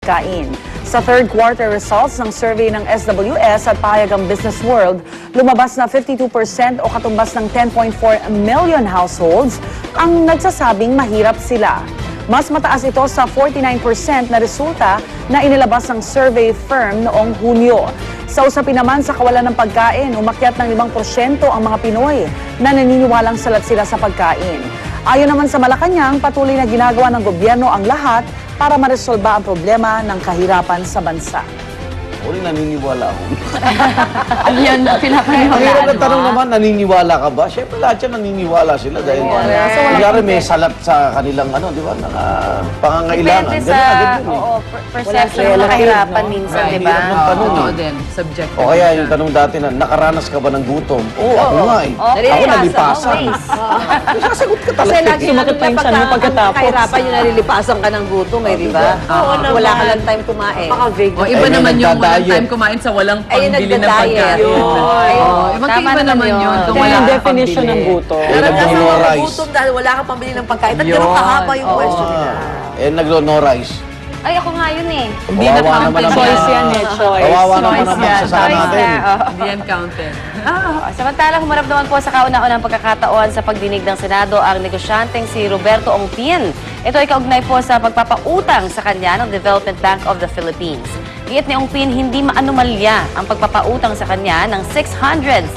kain. Sa third quarter results ng survey ng SWS at pahayagang Business World, lumabas na 52% o katumbas ng 10.4 million households ang nagsasabing mahirap sila. Mas mataas ito sa 49% na resulta na inilabas ng survey firm noong Hunyo. Sa usapin naman sa kawalan ng pagkain, umakyat ng 5% ang mga Pinoy na naniniwalang salat sila sa pagkain. Ayon naman sa Malacanang, patuloy na ginagawa ng gobyerno ang lahat para maresolba ang problema ng kahirapan sa bansa. Uli, naniniwala ako. Yan, Ang hirap ng tanong naman, naniniwala ka ba? Siyempre lahat yan naniniwala sila dahil kunyari may salat sa kanilang di ba, pangangailangan. Depende sa perception ng kahirapan minsan, di ba? Hirap ng tanong Oo din, subjective. O kaya yung tanong dati na, nakaranas ka ba ng gutom? Oo, ako nga eh. Ako nalipasan. Sasagot ka talaga. Kasi lagi Sumakit pa yung tiyan mo pagkatapos. kahirapan yung nalilipasan ka ng gutom eh, di ba? Wala ka lang time kumain. O iba naman yung walang time kumain sa walang pangbili ng pagkain. Magkaiba naman yun. Ito yung definition ng gutom. Nag-no-rice. Gutom dahil wala kang pambili ng pagkain. At ganun kahaba yung question nila. Nag-no-rice. Ay, ako nga yun eh. Hindi na Kawawa naman counted. ang Choice yan eh, choice. Kawawa naman ang Choice magsasama yan. natin. Hindi yan counted. Samantalang humarap naman po sa kauna-unang pagkakataon sa pagdinig ng Senado ang negosyanteng si Roberto Ongpin. Ito ay kaugnay po sa pagpapautang sa kanya ng Development Bank of the Philippines. Giit ni Ongpin, hindi maanomalya ang pagpapautang sa kanya ng 660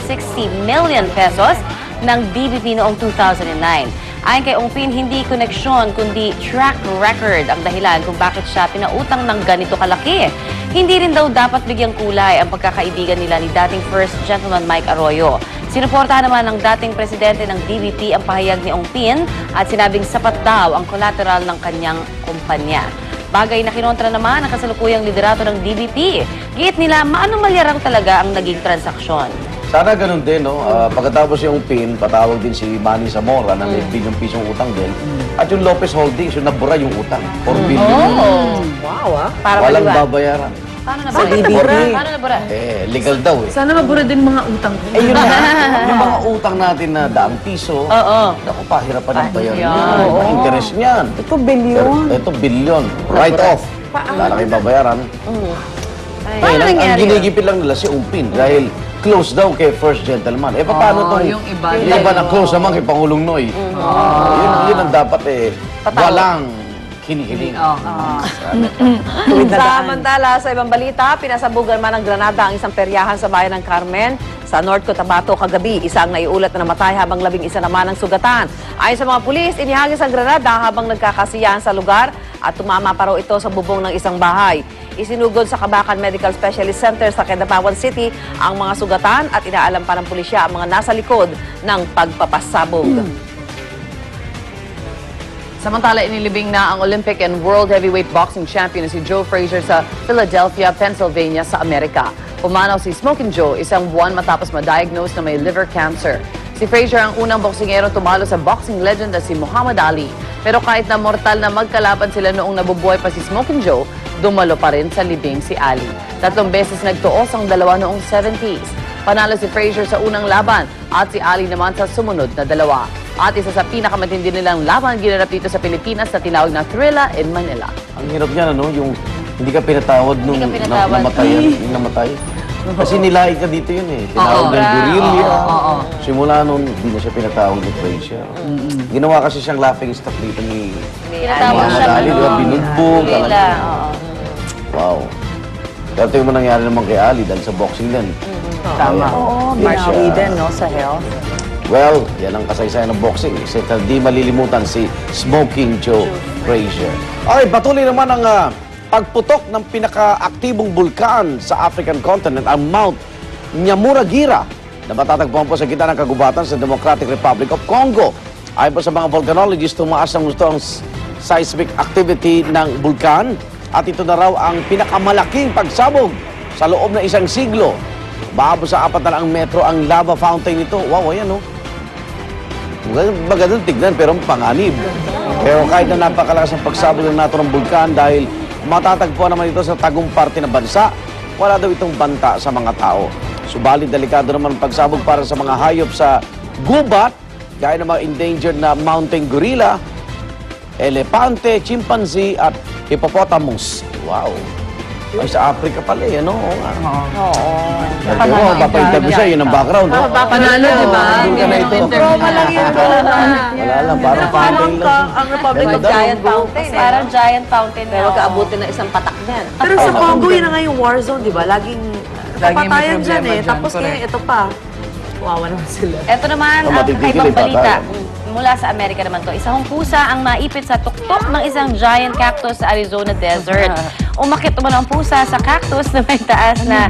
million pesos ng DBP noong 2009. Ayon kay Ongpin, hindi koneksyon kundi track record ang dahilan kung bakit siya pinautang ng ganito kalaki. Hindi rin daw dapat bigyang kulay ang pagkakaibigan nila ni dating First Gentleman Mike Arroyo. Sinuportahan naman ng dating presidente ng DBP ang pahayag ni Ongpin at sinabing sapat daw ang collateral ng kanyang kumpanya. Bagay na kinontra naman ang kasalukuyang liderato ng DBP. Giit nila, maanomalya raw talaga ang naging transaksyon. Sana ganun din, no? Pagkatapos yung PIN, patawag din si Manny Zamora na may bilyong pisong utang din. At yung Lopez Holdings, yung nabura yung utang. 4 billion. Wow, Para Walang maliwan. babayaran. Paano na Sa ba? DBP. Paano na ba? Legal daw eh. Sana mabura din mga utang ko. Yun na. Yung mga utang natin na daang piso, naku, pahirapan ang bayaran niyan. Ang interest niyan. Ito bilyon. Ito, billion. Write off. Wala kayo babayaran. Paano Ang nangyari yun? ginigipit lang nila si Ongpin dahil close daw kay First Gentleman. Paano itong yung iba na close naman kay Pangulong Noy? Yun ang dapat walang kinikiling. Samantala, sa ibang balita, pinasabugan man ng granada ang isang peryahan sa bayan ng Carmen sa North Cotabato kagabi. Isa ang naiulat na namatay habang 11 naman ang sugatan. Ayon sa mga pulis, inihagis ang granada habang nagkakasiyahan sa lugar at tumama pa raw ito sa bubong ng isang bahay. Isinugod sa Kabakan Medical Specialist Center sa Quezon City ang mga sugatan at inaalam pa ng pulisya ang mga nasa likod ng pagpapasabog. Samantala, inilibing na ang Olympic and World Heavyweight Boxing Champion si Joe Frazier sa Philadelphia, Pennsylvania sa Amerika. Pumanaw si Smoking Joe isang buwan matapos ma-diagnose na may liver cancer. Si Frazier ang unang boksingero tumalo sa boxing legend na si Muhammad Ali. Pero kahit na mortal na magkalaban sila noong nabubuhay pa si Smoking Joe, dumalo pa rin sa libing si Ali. 3 beses nagtuos ang dalawa noong 70s. Panalo si Frazier sa unang laban at si Ali naman sa sumunod na 2. At isa sa pinakamatindi nilang laban ginanap dito sa Pilipinas na tinawag na Thrilla in Manila. Ang hirap niyan, yung hindi ka pinatawad nung Hindi ka pinatawad. namatay. Kasi nilahi ka dito yun eh. Tinawag ng guerrilla. Simula noon, hindi na siya pinatawag ni Frazier. Ginawa kasi siyang laughing stock dito ni Tinatawag siya. Muhammad Ali, di ba? Binugbog. Lila, oo. Wow. Pero ito yung nangyari naman kay Ali dahil sa boxing din. Tama. Oo, binawi din, no, sa health. Well, yan ang kasaysayan ng boxing. Isa di malilimutan si Smoking Joe Frazier. Okay, patuloy naman ang pagputok ng pinaka-aktibong bulkan sa African continent, ang Mount Nyamuragira, na matatagpuan po sa gitna ng kagubatan sa Democratic Republic of Congo. Ayon po sa mga volcanologists, tumaas ang gusto ang seismic activity ng bulkan at ito na raw ang pinakamalaking pagsabog sa loob ng 1 siglo. Baabo sa 4 metro ang lava fountain nito. Wow, ayan magandang tignan pero panganib. Pero kahit na napakalakas ang pagsabog ng naturang bulkan dahil matatagpuan naman ito sa tagong parte ng bansa, wala daw itong banta sa mga tao. Subalit delikado naman ang pagsabog para sa mga hayop sa gubat, gaya ng mga endangered na mountain gorilla, elepante, chimpanzee at hippopotamus. Wow. Ay, sa Africa pala eh, ano? Oo nga. Panalo Oo, ang papag-interview siya, yun ang background. Oh. Panalo, di ba? Doon ka na ito. Roma lang yun. Wala lang, parang fountain lang. Ang Republic of Ganda. Giant Fountain. Parang giant fountain Pero na. kaabutin ng isang patak niyan. Pero sa Congo, yun na nga yung war zone, di ba? Laging Laging may kapatayan dyan problema eh. dyan, Tapos correct. ngayon, ito pa. Wawa naman sila. Ito naman Oh, ang matitigil kaibang eh, balita. tatay. Mula sa Amerika naman to. Isang pusa ang maipit sa tuktok ng isang giant cactus sa Arizona desert. Umakit naman ang pusa sa cactus na may taas na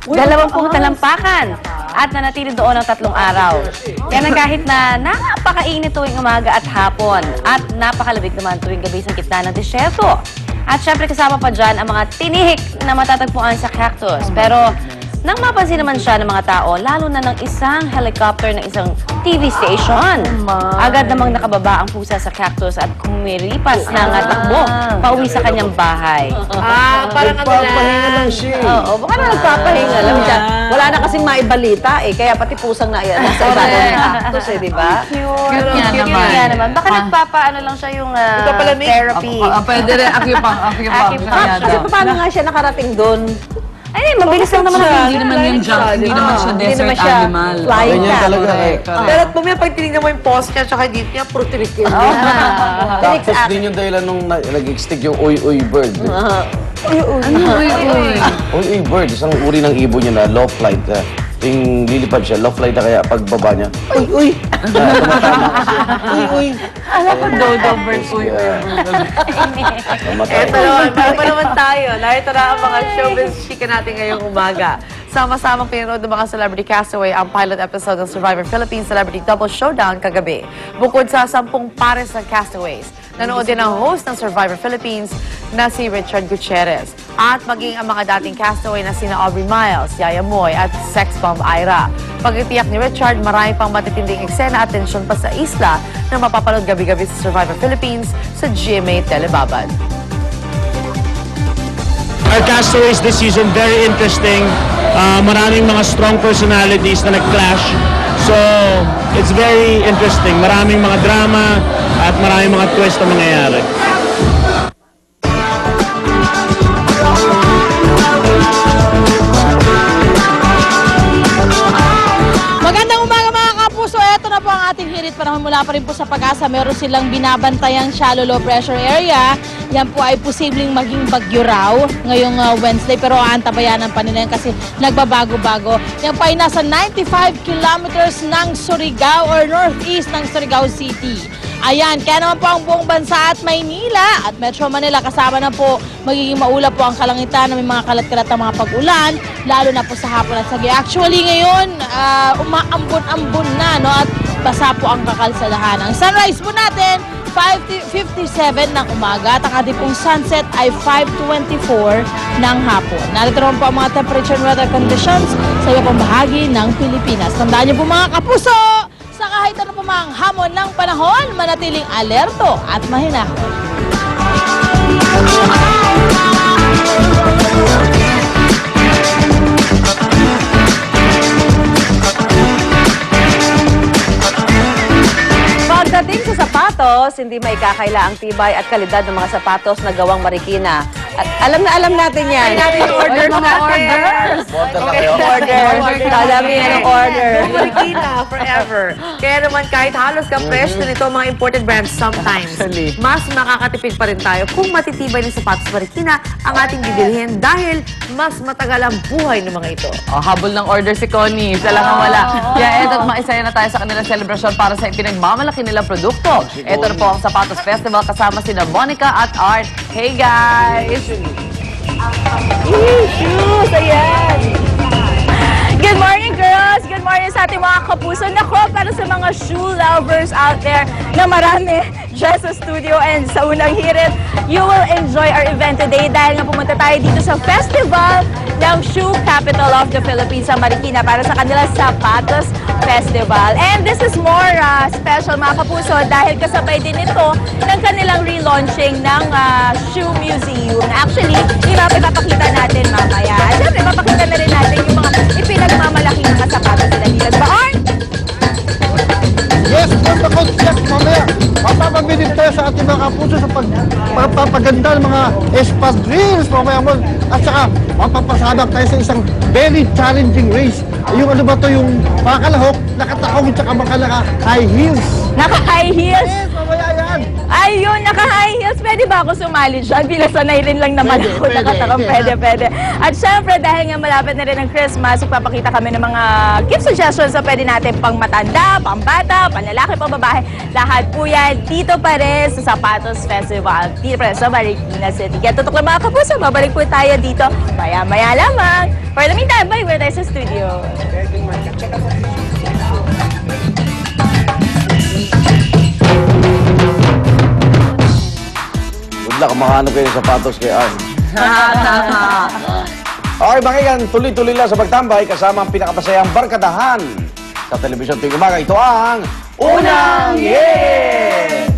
20 talampakan at nanatili doon ng 3 araw. Kaya na kahit na napakainit tuwing umaga at hapon at napakalamig naman tuwing gabi sa gitna ng disyerto. At syempre kasama pa dyan ang mga tinihik na matatagpuan sa cactus. Pero nang mapansin naman siya ng mga tao, lalo na ng isang helicopter ng isang TV station. Agad namang nakababa ang pusa sa cactus at kumiripas ng takbo pauwi sa kanyang bahay. Parang ano Nagpapahinga lang siya. Oo, baka na nagpapahinga lang siya. Wala na kasing maibalita eh, kaya pati pusang nasa ibabaw ng cactus eh, di ba? Cute nga Cute naman. nga naman. Baka nagpapaano lang siya yung therapy. Pwede rin, acupuncture. Acupuncture. Kasi paano nga siya nakarating doon? Ay, mabilis lang naman ang Hindi naman yung junk, hindi naman siya Hindi desert naman siya animal. flying Ganyan cat. talaga eh. Pero at mamaya pag tinignan mo yung post niya, tsaka dito niya, puro tinik yun. Cactus din yung dahilan nung nag-extinct yung uy-uy bird. Uy-uy bird, isang uri ng ibon niya na low flight. Yung lilipad siya, low flight na kaya pagbaba niya, uy-uy! Uy-uy! Dodo bird, Eto naman, meron pa naman tayo. Narito na ang mga showbiz chika natin ngayong umaga. Sama-samang pinanood ng mga celebrity castaway ang pilot episode ng Survivor Philippines Celebrity Double Showdown kagabi. Bukod sa 10 pares ng castaways, nanood din ang host ng Survivor Philippines na si Richard Gutierrez. At maging ang mga dating castaway na sina Aubrey Miles, Yaya Moy at Sex Bomb Ira. Pag-itiyak ni Richard, marami pang matitinding eksena at tensyon pa sa isla na mapapanood gabi-gabi sa Survivor Philippines sa GMA Telebabad. Our castaways this season, very interesting. Maraming mga strong personalities na nag-clash. So, it's very interesting. Maraming mga drama at maraming mga twist na mangyayari. Magandang umaga mga kapuso. Ito na po ang ating hirit panahon mula pa rin po sa Pag-asa. Meron silang binabantayang shallow low pressure area. Yan po ay posibleng maging bagyo raw ngayong Wednesday. Pero aantabayanan pa nila yan kasi nagbabago-bago. Yan po ay nasa 95 kilometers ng Surigao or northeast ng Surigao City. Ayan, kaya naman po ang buong bansa at Maynila at Metro Manila kasama na po magiging maulap po ang kalangitan na may mga kalat-kalat na mga pag-ulan, lalo na po sa hapon at sagi. Actually ngayon, umaambon-ambon na no, at basa po ang kakalsadahan. Ang sunrise po natin, 5:57 ng umaga at ang ating pong sunset ay 5:24 ng hapon. Narito naman po ang mga temperature and weather conditions sa iba pong bahagi ng Pilipinas. Tandaan niyo po mga kapuso, sa kahit ano pa mang hamon ng panahon, manatiling alerto at mahinahon. Pagdating sa sapatos, hindi may kakaila ang tibay at kalidad ng mga sapatos na gawang Marikina. At alam natin yan. Order natin. Order na kayo. Dami yan ang order. Marikina, forever. Kaya naman kahit halos ka-presyo nito mga imported brands sometimes, mas makakatipid pa rin tayo kung matitibay ng sapatos Marikina ang ating bibilhin dahil mas matagal ang buhay ng mga ito. Habol ng order si Connie. Siya lang ang wala. Kaya eto at maisaya na tayo sa kanilang selebrasyon para sa ipinagmamalaki nilang produkto. Ito na po ang Sapatos Festival kasama sina Monica at Art. Hey guys! Shoes! Ayan! Good morning, girls! Good morning sa ating mga kapuso. Nako, para sa mga shoe lovers out there na marami dyan sa studio and sa unang hirit, you will enjoy our event today dahil nga pumunta tayo dito sa festival ng Shoe Capital of the Philippines sa Marikina para sa kanilang Sapatos Festival. And this is more special mga kapuso dahil kasabay din ito ng kanilang relaunching ng Shoe Museum. Actually, ipapakita natin mamaya. At syempre, ipapakita na rin natin yung mga ipinagmamalaking mga sapatos nila dito. Ba, Art? Yes, punta ko check mamaya. Papapabilib tayo sa ating mga kapuso sa pagpapaganda ng mga espadrilles, mamaya mo. At saka, mapapasabak tayo sa isang very challenging race. Yung ano ba to, yung pakalahok, nakatakong, tsaka high heels. Naka-high heels. Yes, mamaya yan. Ayun, naka-high heels. Pwede ba ako sumali dyan? Pinasanay rin lang naman Pwede, ako. pwede, Nakatakang pwede. pwede. At syempre, dahil nga malapit na rin ang Christmas, magpapakita kami ng mga gift suggestions na pwede natin pang matanda, pang bata, pang lalaki, pang babae. Lahat po yan dito pa rin sa Sapatos Festival. Dito pa rin sa Marikina City. Kaya tutok lang mga kapuso, babalik po tayo dito maya-maya lamang. For the meantime, bye, we're tayo sa studio. Good luck, makahanap kayo ng sapatos kay Arn. Okay, bakigan, tuloy-tuloy lang sa pagtambay kasama ang pinakapasayang barkadahan sa telebisyon tuwing umaga. Ito ang Unang Yes!